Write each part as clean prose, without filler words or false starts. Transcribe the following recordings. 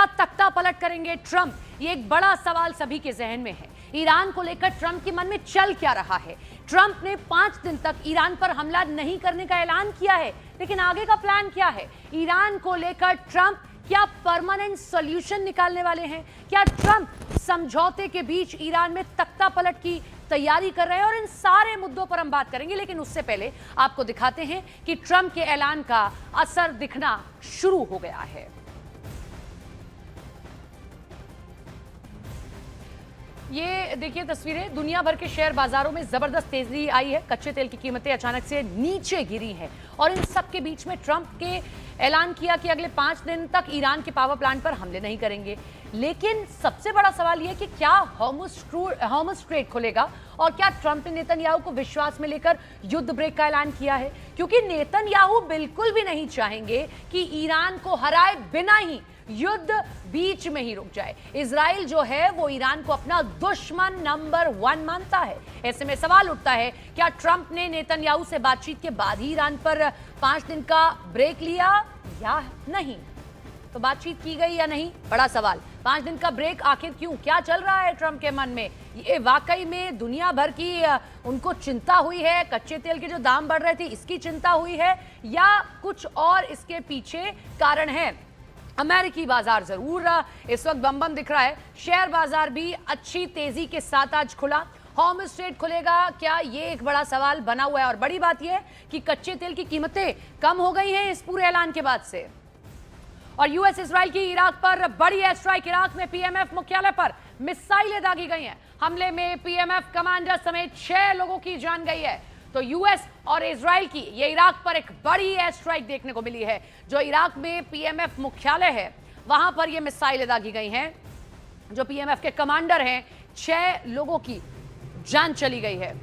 क्या तख्ता पलट करेंगे ट्रंप? ये एक बड़ा सवाल सभी के जहन में है। ईरान को लेकर ट्रंप के मन में चल क्या रहा है? ट्रंप ने 5 दिन तक ईरान पर हमला नहीं करने का ऐलान किया है, लेकिन आगे का प्लान क्या है? ईरान को लेकर ट्रंप क्या परमानेंट सॉल्यूशन निकालने वाले हैं? क्या ट्रंप समझौते के बीच ईरान में तख्ता पलट की तैयारी कर रहे हैं? और इन सारे मुद्दों पर हम बात करेंगे, लेकिन उससे पहले आपको दिखाते हैं कि ट्रंप के ऐलान का असर दिखना शुरू हो गया है। ये देखिए तस्वीरें, दुनिया भर के शेयर बाजारों में जबरदस्त तेजी आई है। कच्चे तेल की कीमतें अचानक से नीचे गिरी हैं और इन सब के बीच में ट्रंप के ऐलान किया कि अगले 5 दिन तक ईरान के पावर प्लांट पर हमले नहीं करेंगे। लेकिन सबसे बड़ा सवाल यह कि क्या हॉर्मुज़ स्ट्रेट खुलेगा और क्या ट्रंप ने नेतन्याहू को विश्वास में लेकर युद्ध ब्रेक का ऐलान किया है? क्योंकि नेतन्याहू बिल्कुल भी नहीं चाहेंगे कि ईरान को हराए बिना ही युद्ध बीच में ही रुक जाए। इजराइल जो है वो ईरान को अपना दुश्मन नंबर 1 मानता है। ऐसे में सवाल उठता है, क्या ट्रंप ने नेतन्याहू से बातचीत के बाद ही ईरान पर 5 दिन का ब्रेक लिया या नहीं? तो बातचीत की गई या नहीं, बड़ा सवाल। 5 दिन का ब्रेक आखिर क्यों? क्या चल रहा है ट्रंप के मन में? ये वाकई में दुनिया भर की उनको चिंता हुई है? कच्चे तेल के जो दाम बढ़ रहे थे इसकी चिंता हुई है या कुछ और इसके पीछे कारण है? अमेरिकी बाजार जरूर इस वक्त बम दिख रहा है। शेयर बाजार भी अच्छी तेजी के साथ आज खुला। हॉर्मुज़ स्ट्रेट खुलेगा क्या, ये एक बड़ा सवाल बना हुआ है। और बड़ी बात यह कि कच्चे तेल की कीमतें कम हो गई हैं इस पूरे ऐलान के बाद से। और यूएस इजराइल की इराक पर बड़ी एयर स्ट्राइक। इराक में पीएमएफ मुख्यालय पर मिसाइलें दागी गई हैं। हमले में पीएमएफ कमांडर समेत 6 लोगों की जान गई है। तो यूएस और इजराइल की ये इराक पर एक बड़ी एयर स्ट्राइक देखने को मिली है। जो इराक में पीएमएफ मुख्यालय है वहां पर ये मिसाइलें दागी गई हैं। जो पीएमएफ के कमांडर हैं, 6 लोगों की जान चली गई है।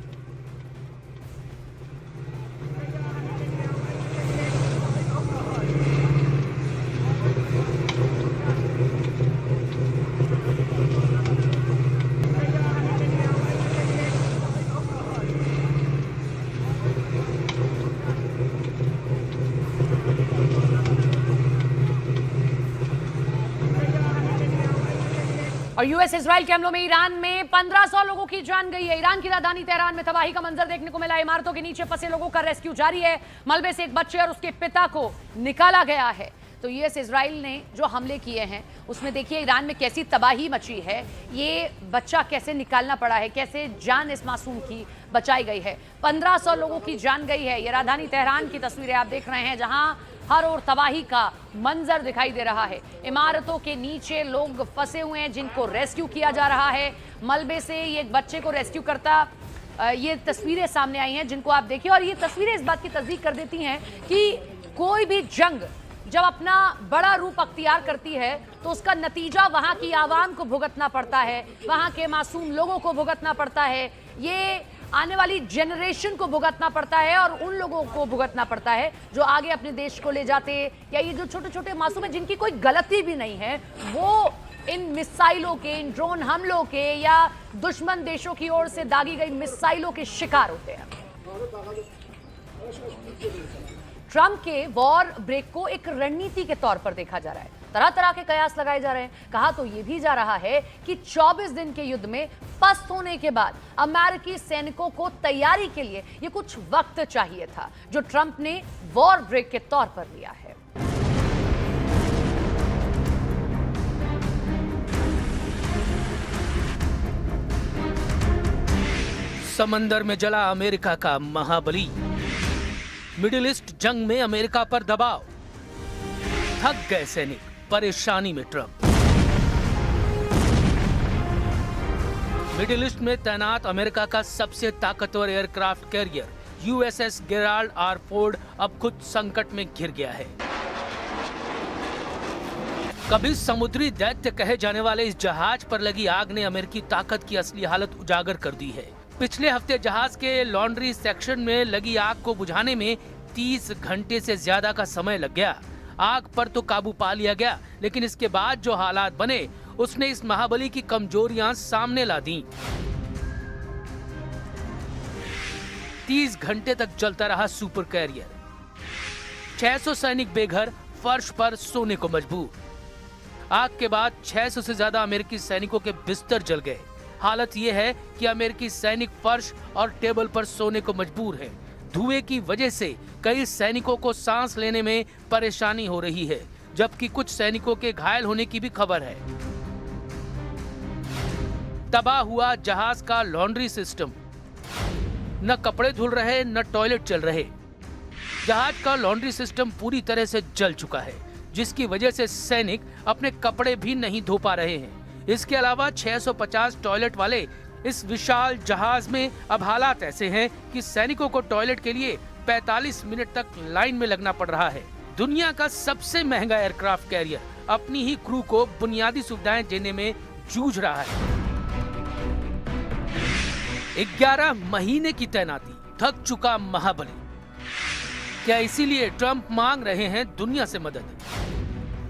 और यूएस इजराइल के हमलों में ईरान में 1500 लोगों की जान गई है। ईरान की राजधानी तेहरान में तबाही का मंजर देखने को मिला। इमारतों के नीचे फंसे लोगों का रेस्क्यू जारी है। मलबे से एक बच्चे और उसके पिता को निकाला गया है। तो यूएस इजराइल ने जो हमले किए हैं उसमें देखिए ईरान में कैसी तबाही मची है। ये बच्चा कैसे निकालना पड़ा है, कैसे जान इस मासूम की बचाई गई है। 1500 लोगों की जान गई है। ये राजधानी तेहरान की तस्वीरें आप देख रहे हैं, जहां हर ओर तबाही का मंजर दिखाई दे रहा है। इमारतों के नीचे लोग फंसे हुए हैं जिनको रेस्क्यू किया जा रहा है। मलबे से ये एक बच्चे को रेस्क्यू करता ये तस्वीरें सामने आई हैं जिनको आप देखिए। और ये तस्वीरें इस बात की तस्दीक कर देती हैं कि कोई भी जंग जब अपना बड़ा रूप अख्तियार करती है तो उसका नतीजा वहां की आवाम को भुगतना पड़ता है, वहां के मासूम लोगों को भुगतना पड़ता है, ये आने वाली जनरेशन को भुगतना पड़ता है और उन लोगों को भुगतना पड़ता है जो आगे अपने देश को ले जाते, या ये जो छोटे छोटे मासूम हैं जिनकी कोई गलती भी नहीं है, वो इन मिसाइलों के, इन ड्रोन हमलों के या दुश्मन देशों की ओर से दागी गई मिसाइलों के शिकार होते हैं। ट्रंप के वॉर ब्रेक को एक रणनीति के तौर पर देखा जा रहा है। तरह तरह के कयास लगाए जा रहे हैं। कहा तो यह भी जा रहा है कि 24 दिन के युद्ध में पस्त होने के बाद अमेरिकी सैनिकों को तैयारी के लिए यह कुछ वक्त चाहिए था, जो ट्रंप ने वॉर ब्रेक के तौर पर लिया है। समंदर में जला अमेरिका का महाबली। मिडिल ईस्ट जंग में अमेरिका पर दबाव। थक गए सैनिक, परेशानी में ट्रंप। मिडिल ईस्ट में तैनात अमेरिका का सबसे ताकतवर aircraft carrier USS Gerald R Ford अब खुद संकट में घिर गया है। कभी समुद्री दैत्य कहे जाने वाले इस जहाज पर लगी आग ने अमेरिकी ताकत की असली हालत उजागर कर दी है। पिछले हफ्ते जहाज के लॉन्ड्री सेक्शन में लगी आग को बुझाने में 30 घंटे से ज्यादा का समय लग गया। आग पर तो काबू पा लिया गया, लेकिन इसके बाद जो हालात बने उसने इस महाबली की कमजोरियां सामने ला दी। 30 घंटे तक चलता रहा सुपर कैरियर। 600 सैनिक बेघर, फर्श पर सोने को मजबूर। आग के बाद 600 से ज्यादा अमेरिकी सैनिकों के बिस्तर जल गए। हालत ये है कि अमेरिकी सैनिक फर्श और टेबल पर सोने को मजबूर हैं। धुएं की वजह से कई सैनिकों को सांस लेने में परेशानी हो रही है, जबकि कुछ सैनिकों के घायल होने की भी खबर है। तबाह हुआ जहाज का लॉन्ड्री सिस्टम, न कपड़े धुल रहे न टॉयलेट चल रहे। जहाज का लॉन्ड्री सिस्टम पूरी तरह से जल चुका है, जिसकी वजह से सैनिक अपने कपड़े भी नहीं धो पा रहे हैं। इसके अलावा 650 टॉयलेट वाले इस विशाल जहाज में अब हालात ऐसे हैं कि सैनिकों को टॉयलेट के लिए 45 मिनट तक लाइन में लगना पड़ रहा है। दुनिया का सबसे महंगा एयरक्राफ्ट कैरियर अपनी ही क्रू को बुनियादी सुविधाएं देने में जूझ रहा है। 11 महीने की तैनाती, थक चुका महाबली। क्या इसीलिए ट्रंप मांग रहे हैं दुनिया से मदद?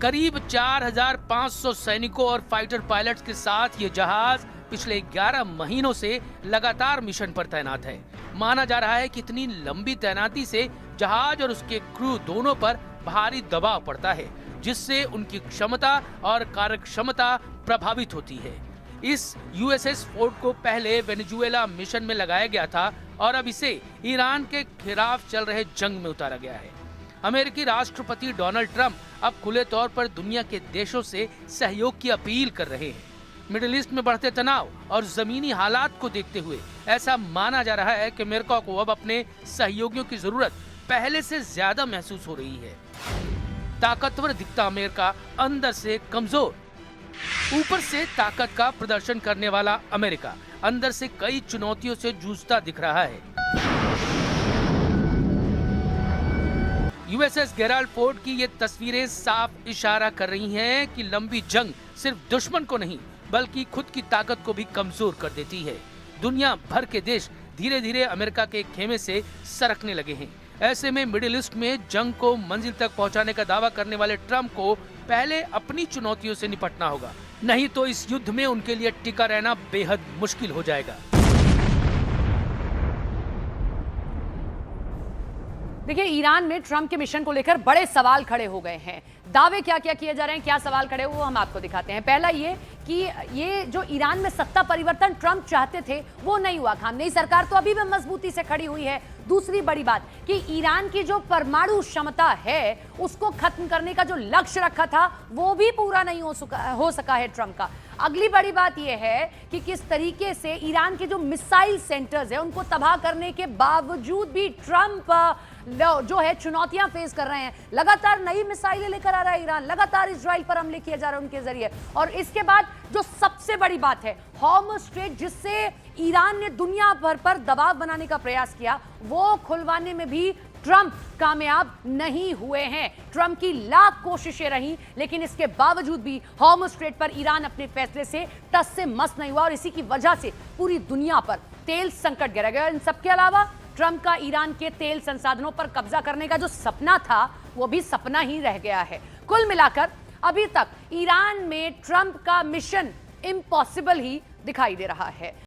करीब 4500 सैनिकों और फाइटर पायलट्स के साथ ये जहाज पिछले 11 महीनों से लगातार मिशन पर तैनात है। माना जा रहा है कि इतनी लंबी तैनाती से जहाज और उसके क्रू दोनों पर भारी दबाव पड़ता है, जिससे उनकी क्षमता और कार्यक्षमता प्रभावित होती है। इस यूएसएस फोर्ड को पहले वेनेजुएला मिशन में लगाया गया था और अब इसे ईरान के खिलाफ चल रहे जंग में उतारा गया है। अमेरिकी राष्ट्रपति डोनाल्ड ट्रंप अब खुले तौर पर दुनिया के देशों से सहयोग की अपील कर रहे हैं। मिडिल ईस्ट में बढ़ते तनाव और जमीनी हालात को देखते हुए ऐसा माना जा रहा है कि अमेरिका को अब अपने सहयोगियों की जरूरत पहले से ज्यादा महसूस हो रही है। ताकतवर दिखता अमेरिका अंदर से कमजोर, ऊपर से ताकत का प्रदर्शन करने वाला अमेरिका अंदर से कई चुनौतियों से जूझता दिख रहा है। यूएसएस गेराल्ड फोर्ड की ये तस्वीरें साफ इशारा कर रही हैं कि लंबी जंग सिर्फ दुश्मन को नहीं बल्कि खुद की ताकत को भी कमजोर कर देती है। दुनिया भर के देश धीरे धीरे अमेरिका के खेमे से सरकने लगे हैं। ऐसे में मिडिल ईस्ट में जंग को मंजिल तक पहुंचाने का दावा करने वाले ट्रंप को पहले अपनी चुनौतियों से निपटना होगा, नहीं तो इस युद्ध में उनके लिए टिका रहना बेहद मुश्किल हो जाएगा। देखिए, ईरान में ट्रंप के मिशन को लेकर बड़े सवाल खड़े हो गए हैं। दावे क्या क्या किए जा रहे हैं, क्या सवाल खड़े हुए, वो हम आपको दिखाते हैं। पहला ये कि ये जो ईरान में सत्ता परिवर्तन ट्रंप चाहते थे वो नहीं हुआ। खामनेई सरकार तो अभी भी मजबूती से खड़ी हुई है। दूसरी बड़ी बात कि ईरान की जो परमाणु क्षमता है उसको खत्म करने का जो लक्ष्य रखा था वो भी पूरा नहीं हो सका है ट्रंप का। अगली बड़ी बात यह है कि किस तरीके से ईरान के जो मिसाइल सेंटर्स है उनको तबाह करने के बावजूद भी ट्रंप जो है चुनौतियां फेस कर रहे हैं। लगातार नई मिसाइलें लेकर आ रहा है ईरान, लगातार इजराइल पर हमले किए जा रहे हैं उनके जरिए। और इसके बाद जो सबसे बड़ी बात है हॉर्मुज़ स्ट्रेट, जिससे ईरान ने दुनिया भर पर दबाव बनाने का प्रयास किया, वो खुलवाने में भी ट्रंप कामयाब नहीं हुए हैं। ट्रंप की लाख कोशिशें रही, लेकिन इसके बावजूद भी हॉर्मुज़ स्ट्रेट पर ईरान अपने फैसले से टस से मस नहीं हुआ और इसी की वजह से पूरी दुनिया पर तेल संकट गिरा गया। इन सबके अलावा ट्रंप का ईरान के तेल संसाधनों पर कब्जा करने का जो सपना था वो भी सपना ही रह गया है। कुल मिलाकर अभी तक ईरान में ट्रंप का मिशन इम्पॉसिबल ही दिखाई दे रहा है।